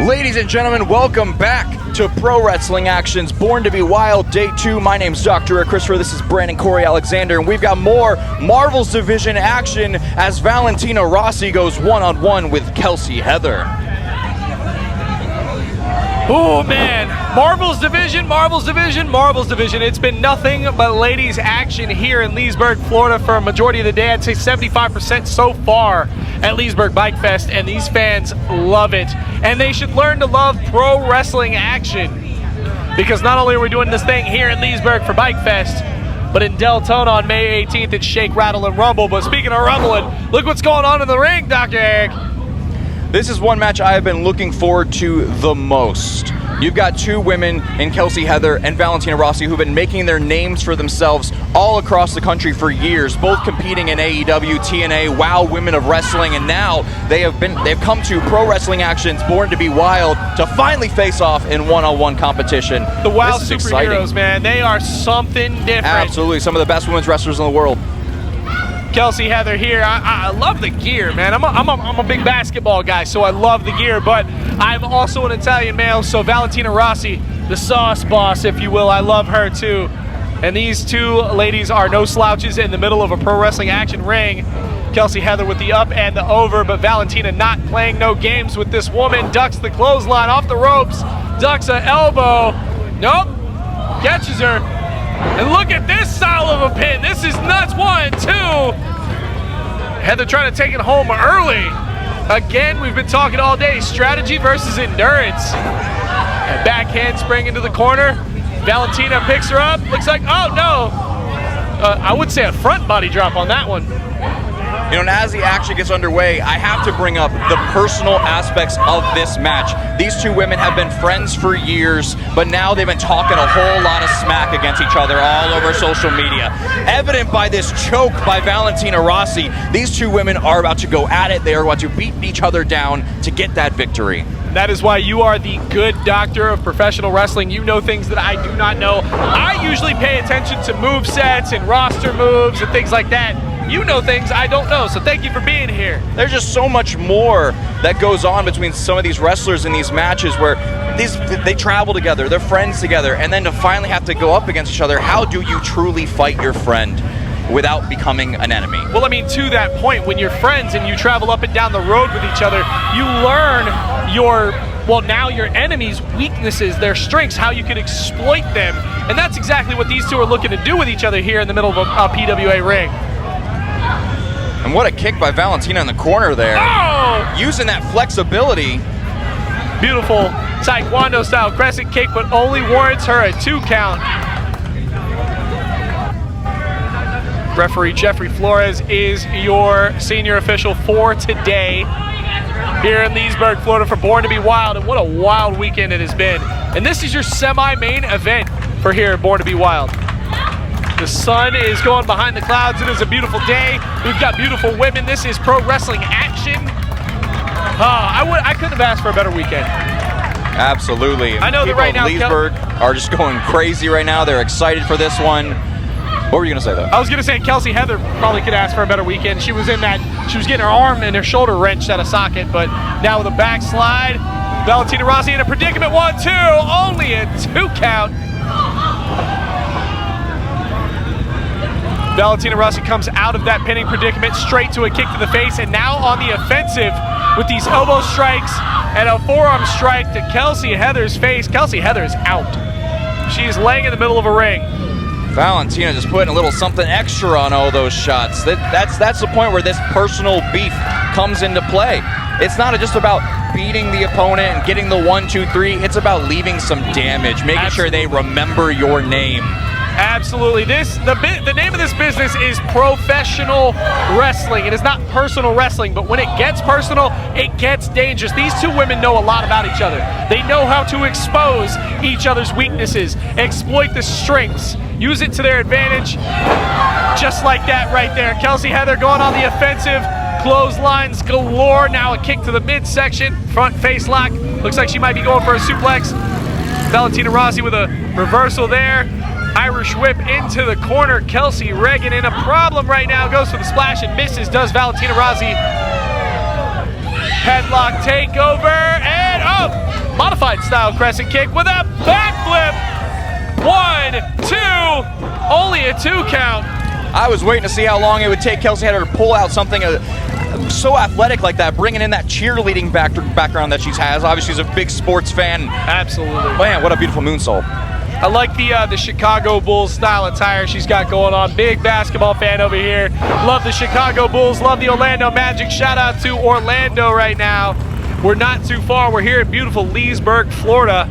Ladies and gentlemen, welcome back to Pro Wrestling Action's Born to be Wild Day 2. My name's Dr. Rick Christopher. This is Brandon Cory Alexander, and we've got more Marvel's Division action as Valentina Rossi goes one-on-one with Kelsey Heather. Oh man, Marvel's Division, Marvel's Division, Marvel's Division. It's been nothing but ladies action here in Leesburg, Florida for a majority of the day. I'd say 75% so far at Leesburg Bike Fest, and these fans love it. And they should learn to love pro wrestling action, because not only are we doing this thing here in Leesburg for Bike Fest, but in Deltona on May 18th it's Shake, Rattle, and Rumble. But speaking of rumbling, look what's going on in the ring, Dr. Eric. This is one match I have been looking forward to the most. You've got two women in Kelsey Heather and Valentina Rossi who've been making their names for themselves all across the country for years, both competing in AEW, TNA, WOW Women of Wrestling, and now they've come to Pro Wrestling Action's Born to be Wild to finally face off in one-on-one competition. The WOW superheroes, man, they are something different. Absolutely, some of the best women's wrestlers in the world. Kelsey Heather here. I love the gear, man. I'm a big basketball guy, so I love the gear, but I'm also an Italian male, so Valentina Rossi, the sauce boss, if you will, I love her too. And these two ladies are no slouches in the middle of a pro wrestling action ring. Kelsey Heather with the up and the over, but Valentina not playing no games with this woman. Ducks the clothesline off the ropes, ducks an elbow. Nope, catches her. And look at this style of a pin. This is nuts. 1, 2. Heather trying to take it home early. Again, we've been talking all day. Strategy versus endurance. A backhand spring into the corner. Valentina picks her up. Looks like, oh no. I would say a front body drop on that one. You know, and as the action gets underway, I have to bring up the personal aspects of this match. These two women have been friends for years, but now they've been talking a whole lot of smack against each other all over social media. Evident by this choke by Valentina Rossi, these two women are about to go at it. They are about to beat each other down to get that victory. That is why you are the good doctor of professional wrestling. You know things that I do not know. I usually pay attention to move sets and roster moves and things like that. You know things I don't know, so thank you for being here. There's just so much more that goes on between some of these wrestlers in these matches where they travel together, they're friends together, and then to finally have to go up against each other, how do you truly fight your friend without becoming an enemy? Well, I mean, to that point, when you're friends and you travel up and down the road with each other, you learn now your enemy's weaknesses, their strengths, how you can exploit them. And that's exactly what these two are looking to do with each other here in the middle of a PWA ring. And what a kick by Valentina in the corner there. Oh! Using that flexibility. Beautiful Taekwondo style crescent kick, but only warrants her a 2 count. Referee Jeffrey Flores is your senior official for today here in Leesburg, Florida for Born to be Wild. And what a wild weekend it has been. And this is your semi-main event for here at Born to be Wild. The sun is going behind the clouds. It is a beautiful day. We've got beautiful women. This is pro wrestling action. I couldn't have asked for a better weekend. Absolutely. I know that right now Leesburg are just going crazy right now. They're excited for this one. What were you going to say, though? I was going to say Kelsey Heather probably could ask for a better weekend. She was getting her arm and her shoulder wrenched out of socket, but now with a backslide, Valentina Rossi in a predicament. 1, 2, only a 2 count. Valentina Rossi comes out of that pinning predicament straight to a kick to the face, and now on the offensive with these elbow strikes and a forearm strike to Kelsey Heather's face. Kelsey Heather is out. She is laying in the middle of a ring. Valentina just putting a little something extra on all those shots. That's the point where this personal beef comes into play. It's not just about beating the opponent and getting the 1, 2, 3. It's about leaving some damage, making sure they remember your name. Absolutely. The name of this business is professional wrestling. It is not personal wrestling, but when it gets personal, it gets dangerous. These two women know a lot about each other. They know how to expose each other's weaknesses, exploit the strengths, use it to their advantage. Just like that right there. Kelsey Heather going on the offensive. Clotheslines galore. Now a kick to the midsection. Front face lock. Looks like she might be going for a suplex. Valentina Rossi with a reversal there. Irish whip into the corner. Kelsey Reagan in a problem right now. Goes for the splash and misses. Does Valentina Rossi. Headlock takeover and up. modified style crescent kick with a backflip. 1, 2, only a 2 count. I was waiting to see how long it would take Kelsey Heather to pull out something so athletic like that, bringing in that cheerleading background that she has. Obviously, she's a big sports fan. Absolutely. Man, what a beautiful moonsault. I like the Chicago Bulls style attire she's got going on. Big basketball fan over here. Love the Chicago Bulls, love the Orlando Magic. Shout out to Orlando right now. We're not too far. We're here in beautiful Leesburg, Florida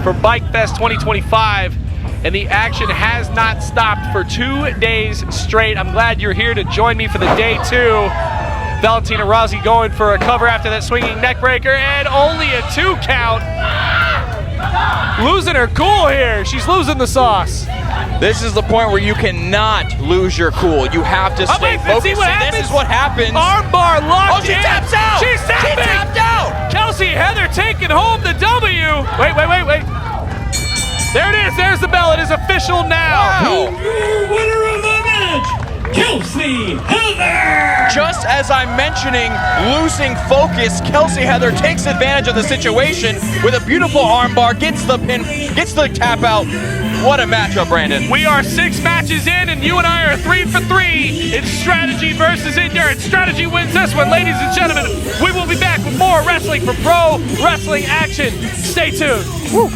for Bike Fest 2025. And the action has not stopped for 2 days straight. I'm glad you're here to join me for the day 2. Valentina Rossi going for a cover after that swinging neck breaker, and only a 2 count. Losing her cool here. She's losing the sauce. This is the point where you cannot lose your cool. You have to stay focused. See what happens? This is what happens. Armbar locked in. Oh, she taps out. She's tapping. She tapped out. Kelsey Heather taking home the W. Wait. There it is. There's the bell. It is official now. Wow. Winner of the match, Kelsey Heather! Just as I'm mentioning losing focus, Kelsey Heather takes advantage of the situation with a beautiful armbar, gets the pin, gets the tap out. What a matchup, Brandon. We are 6 matches in, and you and I are 3 for 3. It's strategy versus endurance. Strategy wins this one. Ladies and gentlemen, we will be back with more wrestling for pro wrestling action. Stay tuned. Woo.